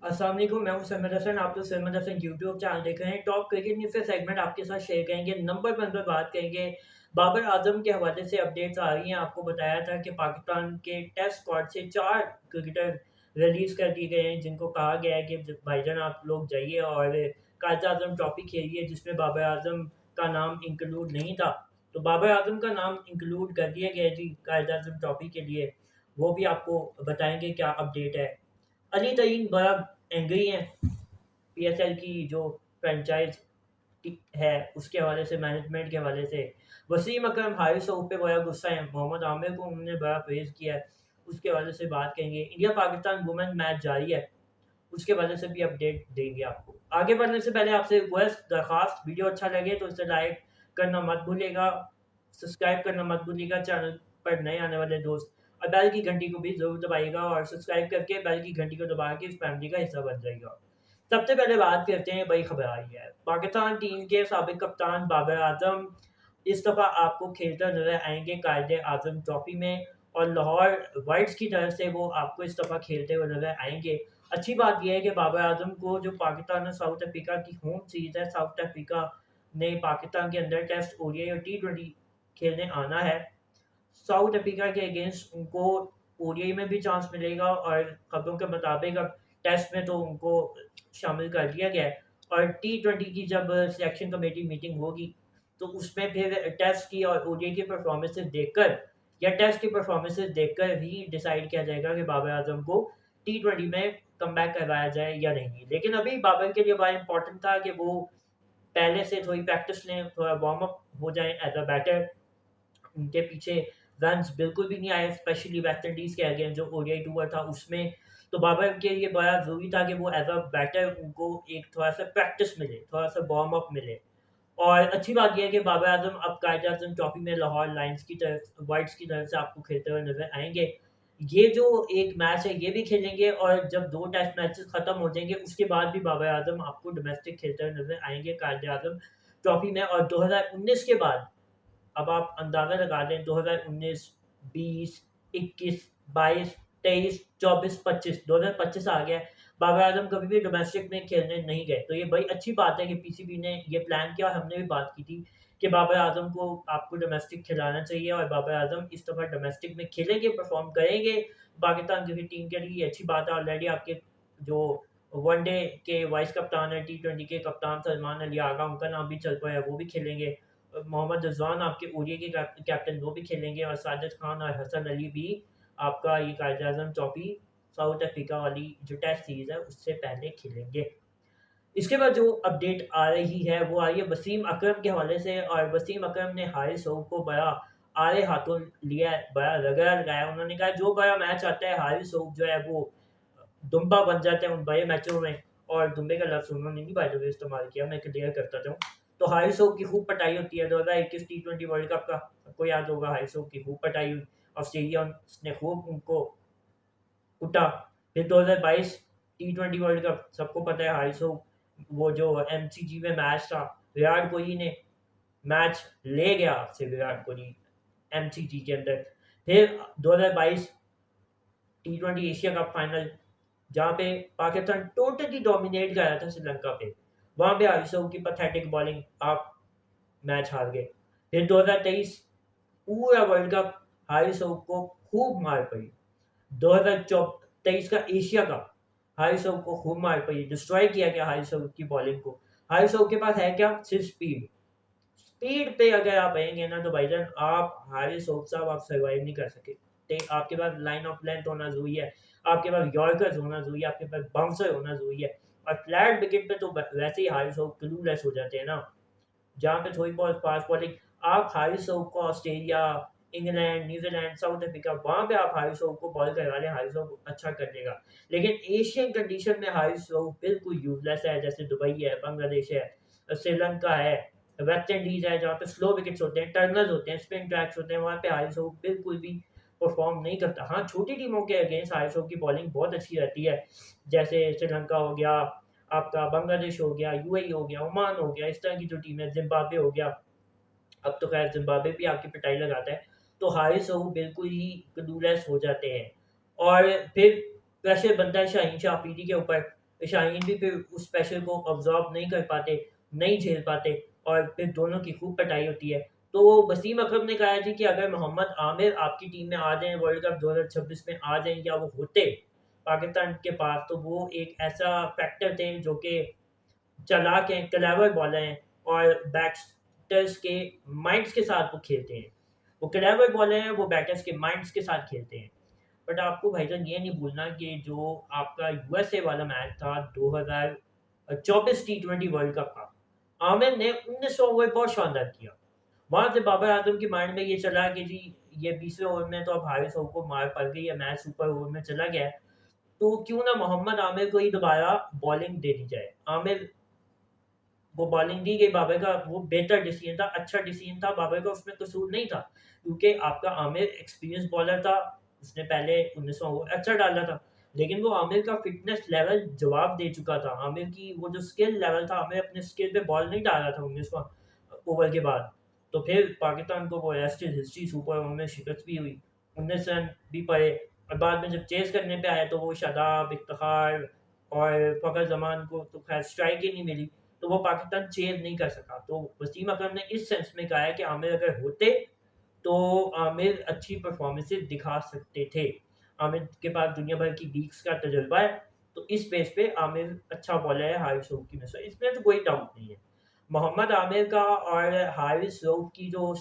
अस्सलाम वालेकुम, मैं हूं सहमद हसन। आप तो सहमद हसन यूट्यूब चैनल देख रहे हैं। टॉप क्रिकेट न्यूज़ से सेगमेंट आपके साथ शेयर करेंगे। नंबर 1 पर बात करेंगे बाबर आजम के हवाले से अपडेट्स आ रही हैं। आपको बताया था कि पाकिस्तान के टेस्ट स्क्वाड से 4 क्रिकेटर रिलीज़ कर दिए गए हैं, जिनको कहा गया है कि भाईजान आप लोग जाइए और कायद आजम ट्रॉफी खेलिए, जिसमें बाबर आजम का नाम इंक्लूड नहीं था। तो बाबर आजम का नाम इंक्लूड कर दिया गया जी कायद आजम ट्रॉफी के लिए। वो भी आपको बताएंगे क्या अपडेट है। अली तईन बड़ा एंग्री हैं पीएसएल की जो फ्रेंचाइज है उसके हवाले से, मैनेजमेंट के हवाले से। वसीम अकरम हारिस रऊफ पे बड़ा गुस्सा है। मोहम्मद आमिर को उन्होंने बड़ा प्रेज़ किया है, उसके हवाले से बात करेंगे। इंडिया पाकिस्तान वुमेन मैच जारी है, उसके वजह से भी अपडेट देंगे आपको। आगे बढ़ने से पहले आपसे रिक्वेस्ट दरख्वास्त, वीडियो अच्छा लगे तो इसे लाइक करना मत भूलिएगा, सब्सक्राइब करना मत भूलिएगा चैनल पर नए आने वाले दोस्त, और बेल की घंटी को भी ज़रूर दबाइएगा और सब्सक्राइब करके बेल की घंटी को दबा के इस फैमिली का हिस्सा बन जाइएगा। सबसे पहले बात करते हैं, बड़ी खबर आई है। पाकिस्तान टीम के साबिक कप्तान बाबर आजम इस दफ़ा आपको खेलते नज़र आएँगे कायदे आज़म ट्रॉफ़ी में, और लाहौर वाइट्स की तरफ से वो आपको इस दफ़ा खेलते हुए नज़र आएँगे। अच्छी बात ये है कि बाबर आजम को जो पाकिस्तान और साउथ अफ्रीका की होम सीरीज़ है, साउथ अफ्रीका ने पाकिस्तान के अंदर टेस्ट, ओडीआई और टी20 खेलने आना है। साउथ अफ्रीका के अगेंस्ट उनको ओडीआई में भी चांस मिलेगा, और खबरों के मुताबिक अब टेस्ट में तो उनको शामिल कर दिया गया है। और टी20 की जब सिलेक्शन कमेटी मीटिंग होगी, तो उसमें फिर टेस्ट की और ओडीआई की परफॉर्मेंसेस देखकर, या टेस्ट की परफॉर्मेंसेस देखकर ही डिसाइड किया जाएगा कि बाबर आजम को टी20 में कमबैक करवाया जाए या नहीं। लेकिन अभी बाबर के लिए बड़ा इंपॉर्टेंट था कि वो पहले से थोड़ी प्रैक्टिस लें, थोड़ा वार्म अप हो जाएँ एज़ अ बैटर। उनके पीछे रन्स बिल्कुल भी नहीं आए, स्पेशली वेस्ट इंडीज़ के अगेंस्ट जो ओडीआई टूर था उसमें। तो बाबर के लिए बड़ा ज़रूरी था कि वो एज़ अ बैटर उनको एक थोड़ा-सा प्रैक्टिस मिले, थोड़ा-सा वार्म अप मिले। और अच्छी बात ये है कि बाबर आज़म अब कायद-ए-आज़म ट्रॉफी में लाहौर लायंस की तरफ, व्हाइट्स की तरफ से आपको खेलते हुए नज़र आएँगे। ये जो एक मैच है ये भी खेलेंगे, और जब 2 टेस्ट मैचेस खत्म हो जाएँगे उसके बाद भी बाबर आज़म आपको डोमेस्टिक खेलते हुए नज़र आएँगे कायद-ए-आज़म ट्रॉफी में। और 2019 के बाद अब आप अंदाज़ा लगा लें, 2019, 20, 21, 22, 23, 24, 25, 2025 आ गया है। बाबर आज़म कभी भी डोमेस्टिक में खेलने नहीं गए। तो ये बड़ी अच्छी बात है कि पीसीबी ने ये प्लान किया, और हमने भी बात की थी कि बाबर आज़म को आपको डोमेस्टिक खिलाना चाहिए, और बाबर आज़म इस दफ़ा डोमेस्टिक में खेलेंगे, परफ़ॉर्म करेंगे पाकिस्तान क्रिकेट टीम के लिए। ये अच्छी बात है। ऑलरेडी आपके जो वनडे के वाइस कप्तान हैं, टी20 के कप्तान सलमान अली आगा, उनका नाम भी चल पड़ा है, वो भी खेलेंगे। मोहम्मद रिज़वान आपके ओडीआई के कैप्टन, वो भी खेलेंगे, और साजिद खान और हसन अली भी आपका ये कायद-ए-आज़म ट्रॉफी साउथ अफ्रीका वाली जो टेस्ट सीरीज़ है उससे पहले खेलेंगे। इसके बाद जो अपडेट आ रही है वो आ रही है वसीम अकरम के हवाले से, और वसीम अकरम ने हारिस रऊफ को बड़ा आड़े हाथों लिया है, बड़ा रगड़ा लगाया। उन्होंने कहा जो बड़ा मैच आता है हारिस रऊफ जो है वो दुम्बा बन जाते हैं उन बड़े मैचों में। और दुम्बे का लफ्ज़ उन्होंने नहीं बाय द वे इस्तेमाल किया, मैं क्लियर करता जाऊँ। तो हारिस रऊफ की खूब पिटाई होती है। 2021 टी20 वर्ल्ड कप का सबको याद होगा, हारिस रऊफ की खूब पिटाई हुई। ऑस्ट्रेलिया ने खूब उनको कुटा। फिर 2022 टी20 वर्ल्ड कप, सबको पता है हारिस रऊफ, वो जो एमसीजी में मैच था, विराट कोहली ने मैच ले गया आपसे, विराट कोहली एमसीजी के अंदर। फिर 2022 टी20 एशिया कप फाइनल, जहाँ पे पाकिस्तान टोटली डोमिनेट कर रहा था श्रीलंका पे, वहाँ पे हारिस रऊफ की पैथेटिक बॉलिंग, आप मैच हार गए। फिर 2023 पूरा वर्ल्ड कप हारिस रऊफ को खूब मार पड़ी। 2023 का एशिया कप हारिस रऊफ को खूब मार पड़ी, डिस्ट्रॉय किया गया हारिस रऊफ की बॉलिंग को। हारिस रऊफ के पास है क्या? सिर्फ स्पीड। स्पीड पे अगर आप आएँगे ना तो भाईजान आप हारिस रऊफ साहब आप सर्वाइव नहीं कर सकते। आपके पास लाइन ऑफ लेंथ होना ज़रूरी है, आपके पास यॉर्कर्स होना ज़रूरी है, आपके पास बाउंसर होना ज़रूरी है। और फ्लैट विकेट पे तो वैसे ही हारिस रऊफ क्लूलेस हो जाते हैं ना। जहाँ पे थोड़ी बहुत फास्ट बॉलिंग, आप हारिस रऊफ को Australia, England, New Zealand, south Africa, वहाँ पे आप हारिस रऊफ को बॉल करवा लें, हारिस रऊफ अच्छा कर देगा। लेकिन एशियन कंडीशन में हारिस रऊफ बिल्कुल यूज़लेस है। जैसे दुबई है, बांग्लादेश है, श्रीलंका है, वेस्ट इंडीज़ है, जहाँ पे स्लो विकेट्स होते हैं, टर्नर्स होते हैं, स्पिन ट्रैक्स होते हैं, वहाँ पे हारिस रऊफ बिल्कुल भी परफ़ॉर्म नहीं करता। हाँ, छोटी टीमों के अगेंस्ट हारिस रऊफ की बॉलिंग बहुत अच्छी रहती है। जैसे श्रीलंका हो गया, आपका बांग्लादेश हो गया, यूएई हो गया, ओमान हो गया, इस तरह की जो टीमें, ज़िम्बाब्वे हो गया, अब तो ख़ैर ज़िम्बाब्वे भी आपकी पिटाई लगाता है। तो हारिस रऊफ बिल्कुल ही क्लूलेस हो जाते हैं, और फिर प्रेशर बनता है शाहीन शाह अफरीदी के ऊपर। शाहीन भी फिर उस प्रेशर को अब्ज़ॉर्ब नहीं कर पाते, नहीं झेल पाते और फिर दोनों की खूब पिटाई होती है। तो वसीम अकरम ने कहा जी कि अगर मोहम्मद आमिर आपकी टीम में आ जाएँ, वर्ल्ड कप 2026 में आ जाएँ या वो होते पाकिस्तान के पास, तो वो एक ऐसा फैक्टर थे जो कि चालाक हैं, क्लेवर बॉलर हैं और बैट्समैन्स के माइंड्स के साथ वो खेलते हैं। वो क्लेवर बॉलर हैं, वो बैटर्स के माइंड्स के साथ खेलते हैं। बट आपको भाईजान ये नहीं भूलना कि जो आपका यूएसए वाला मैच था 2024 टी20 वर्ल्ड कप का, आमिर ने 19 ओवर बहुत शानदार किया। वहाँ से बाबर आजम के माइंड में ये चला कि जी ये 20वें ओवर में तो अब हारिस राउफ को मार पड़ गई है, मैच सुपर ओवर में चला गया है, तो क्यों ना मोहम्मद आमिर को ही दोबारा बॉलिंग दे दी जाए। आमिर वो बॉलिंग दी गई बाबर का, वो बेहतर डिसीजन था, अच्छा डिसीजन था, बाबर का उसमें कसूर नहीं था। क्योंकि आपका आमिर एक्सपीरियंस बॉलर था, उसने पहले 19 ओवर अच्छा डाला था। लेकिन वो आमिर का फिटनेस लेवल जवाब दे चुका था। आमिर की वो जो स्किल लेवल था, आमिर अपने स्किल पे बॉल नहीं डाल रहा था 19वां ओवर के बाद। तो फिर पाकिस्तान को वो rest is history super over में शिकस्त भी हुई। 19 रन भी पड़े और बाद में जब चेज़ करने पे आया तो वो शादाब, इफ्तिखार और फ़खर ज़मान को तो खैर स्ट्राइक ही नहीं मिली। तो वो पाकिस्तान चेज़ नहीं कर सका। तो वसीम अकरम ने इस सेंस में कहा है कि आमिर अगर होते, तो आमिर अच्छी परफ़ॉर्मेंसेज़ दिखा सकते थे। आमिर के पास दुनिया भर की लीग्स का तजुर्बा है, तो इस बेस पे आमिर अच्छा बॉलर है हारिस रऊफ़ की नस्बत, इसमें तो कोई डाउट नहीं है। मोहम्मद आमिर का और हारिस रऊफ़ की जो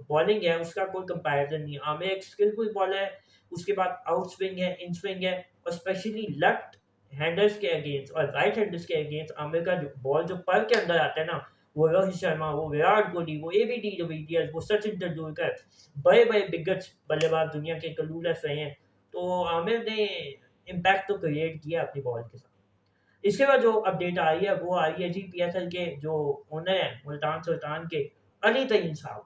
बॉलिंग है, उसका कोई कंपैरिज़न नहीं है। आमिर एक स्किलफुल बॉलर है, उसके बाद आउट स्विंग है, इन स्विंग है और स्पेशली लेफ्ट हैंडर्स के अगेंस्ट और राइट हैंडर्स के अगेंस्ट आमिर का जो बॉल जो पर के अंदर आता है ना, वो रोहित शर्मा, वो विराट कोहली, वो एबी डिविलियर्स, वो सचिन तेंदुलकर, बड़े-बड़े दिग्गज बल्लेबाज दुनिया के क्लूलेस रहे हैं। तो आमिर ने इम्पैक्ट तो क्रिएट किया अपनी बॉल के साथ। इसके बाद जो अपडेट आ रही है, वो आ रही है जी पीएसएल के जो ओनर हैं, मुल्तान सुल्तान के अली तय्यब साहब।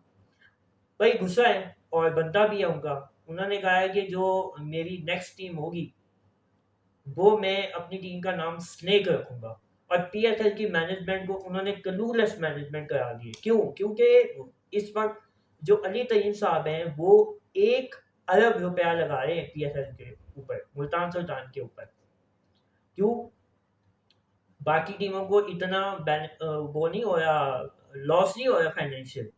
भाई गुस्सा है और बनता भी है उनका। उन्होंने कहा है कि जो मेरी नेक्स्ट टीम होगी, वो मैं अपनी टीम का नाम स्नेक रखूँगा और पीएसएल की मैनेजमेंट को उन्होंने क्लूलेस मैनेजमेंट करार दी है। क्यों? क्योंकि इस वक़्त जो अली तय्यब साहब हैं, वो 1 अरब रुपया लगा रहे हैं पीएसएल के ऊपर, मुल्तान सुल्तान के ऊपर। क्यों? बाकी टीमों को इतना वो नहीं हो रहा, लॉस नहीं हो रहा फाइनेंशियल।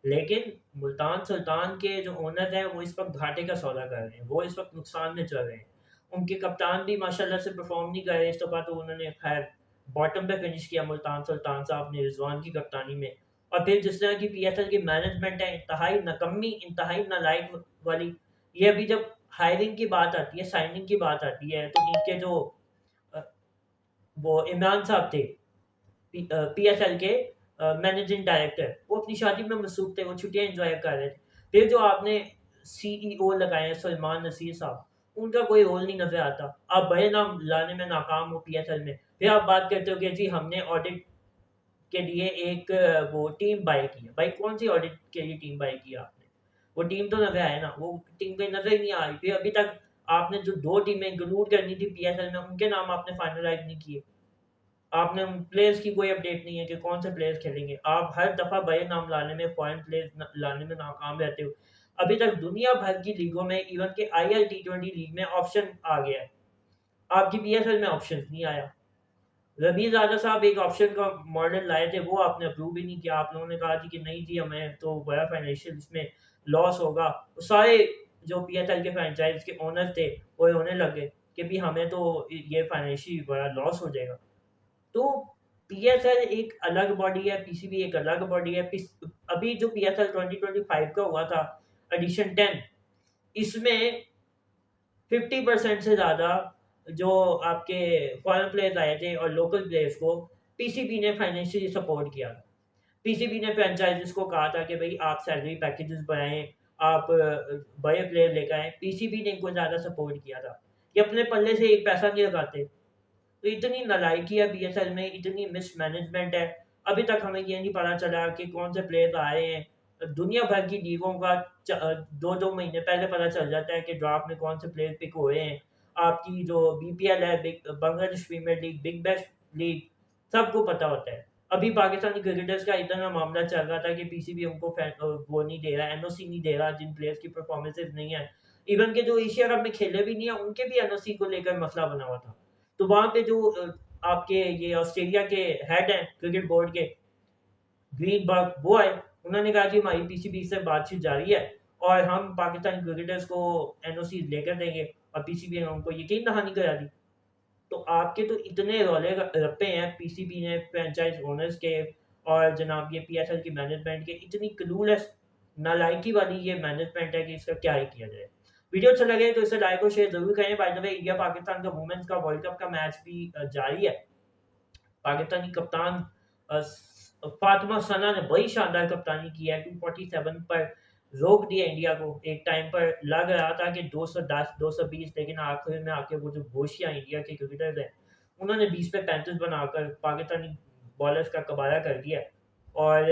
लेकिन मुल्तान सुल्तान के जो ओनर हैं, वो इस वक़्त घाटे का सौदा कर रहे हैं, वो इस वक़्त नुकसान में चल रहे हैं। उनके कप्तान भी माशाल्लाह से परफ़ॉर्म नहीं कर रहे, इस दफ़ा तो उन्होंने ख़ैर बॉटम पे फ़िनिश किया मुल्तान सुल्तान साहब ने रिज़वान की कप्तानी में। और फिर जिस तरह की पीएसएल की मैनेजमेंट है, इंतहाई निकम्मी, इंतहाई नालायक वाली। ये अभी जब हायरिंग की बात आती है, साइनिंग की बात आती है, तो इनके जो अ, वो इमरान साहब थे पीएसएल के मैनेजिंग डायरेक्टर, वो अपनी शादी में मसरूफ़ थे, वो छुट्टियाँ एन्जॉय कर रहे थे। फिर जो आपने सीईओ लगाए हैं सलमान नसीर साहब, उनका कोई रोल नहीं नज़र आता। आप बड़े नाम लाने में नाकाम हो पीएसएल में। फिर आप बात करते हो कि जी हमने ऑडिट के लिए एक वो टीम बाय की है। भाई कौन-सी ऑडिट के लिए टीम बाय की है आपने? वो टीम तो नज़र आए ना, वो टीम कहीं नज़र ही नहीं आ रही। फिर अभी तक आपने जो 2 टीमें इंक्लूड करनी थी पीएसएल में, उनके नाम आपने फाइनलाइज़ नहीं किए। आपने उन प्लेयर्स की कोई अपडेट नहीं है कि कौन से प्लेयर्स खेलेंगे। आप हर दफ़ा बड़े नाम लाने में, फॉरेन प्लेयर्स लाने में नाकाम रहते हो। अभी तक दुनिया भर की लीगों में इवन कि आईएल टी20 लीग में ऑप्शन आ गया है। आपकी पीएसएल में ऑप्शन नहीं आया। रमीज़ राजा साहब एक ऑप्शन का मॉडल लाए थे, वो आपने अप्रूव ही नहीं किया। आप लोगों ने कहा जी कि नहीं जी हमें तो बड़ा फाइनेंशियल इसमें लॉस होगा। तो सारे जो पीएसएल के फ्रैंचाइज़ के ओनर्स थे, वो रोने लग गए कि भई हमें तो ये फाइनेंशियली बड़ा लॉस हो जाएगा। तो पीएसएल एक अलग बॉडी है, पीसीबी एक अलग बॉडी है। पिस अभी जो पीएसएल 2025 का हुआ था एडिशन 10, इसमें 50% से ज़्यादा जो आपके फॉरेन प्लेयर्स आए थे और लोकल प्लेयर्स को पीसीबी ने फाइनेंशियली सपोर्ट किया। पीसीबी ने फ्रैंचाइज़ीज़ को कहा था कि भई आप सैलरी पैकेजेस बढ़ाएँ, आप बड़े प्लेयर लेकर आएँ। पीसीबी ने इनको ज़्यादा सपोर्ट किया था। ये अपने पल्ले से एक पैसा नहीं लगाते। तो इतनी नालायकी है बीएसएल में, इतनी मिसमैनेजमेंट है। अभी तक हमें ये नहीं पता चला कि कौन से प्लेयर्स आ रहे हैं। दुनिया भर की लीगों का 2-2 महीने पहले पता चल जाता है कि ड्राफ्ट में कौन से प्लेयर पिक हुए हैं। आपकी जो बीपीएल है, big Bangladesh premier league, big bash league, सबको पता होता है। अभी पाकिस्तानी क्रिकेटर्स का इतना मामला चल रहा था कि पीसीबी उनको वो नहीं दे रहा, एनओसी नहीं दे रहा जिन प्लेयर्स की परफॉर्मेंसेज़ नहीं है। इवन के जो एशिया कप में खेले भी नहीं है, उनके भी एनओसी को लेकर मसला बना हुआ था। तो वहाँ पे जो आपके ये ऑस्ट्रेलिया के हेड हैं क्रिकेट बोर्ड के, ग्रीनबर्ग, वो आए। उन्होंने कहा कि हमारी पीसीबी से बातचीत जारी है और हम पाकिस्तानी क्रिकेटर्स को एनओसी लेकर देंगे, और पीसीबी ने उनको यकीन दहानी करा दी। तो आपके तो इतने रौले रप्पे हैं पीसीबी ने, फ्रेंचाइज ओनर्स के, और जनाब ये पीएसएल की मैनेजमेंट के, इतनी क्लूलेस नालायकी वाली ये मैनेजमेंट है कि इसका क्या ही किया जाए। वीडियो अच्छा लगे तो इसे लाइक और शेयर जरूर करें। By the way, India Pakistan का वुमेन्स का वर्ल्ड कप का मैच भी जारी है। पाकिस्तानी कप्तान फातिमा सना ने बड़ी शानदार कप्तानी की है, 247 पर रोक दिया इंडिया को। एक टाइम पर लग रहा था कि 210 220, लेकिन आखिर में आके वो जो होशियां इंडिया के क्रिकेटर्स हैं, उन्होंने 20 पे 35 बनाकर पाकिस्तानी बॉलर्स का कबाड़ा कर दिया। और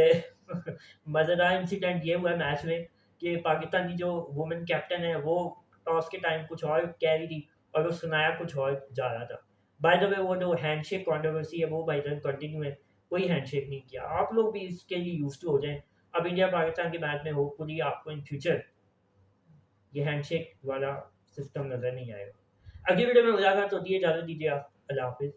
मज़ेदार इंसिडेंट ये हुआ मैच में कि पाकिस्तानी जो वुमेन कैप्टन है वो टॉस के टाइम कुछ और कह रही थी और वो सुनाया कुछ और जा रहा था। बाय द वे, वो जो हैंडशेक कंट्रोवर्सी है वो बाई द कंटिन्यू है, कोई हैंडशेक नहीं किया। आप लोग भी इसके लिए यूज्ड टू हो जाएं। अब इंडिया पाकिस्तान के मैच में होपफुली आपको इन फ्यूचर ये हैंडशेक वाला सिस्टम नजर नहीं आएगा। अगली वीडियो में मुलाकात होती है, इजाजत दीजिए आप, अल्लाह हाफिज।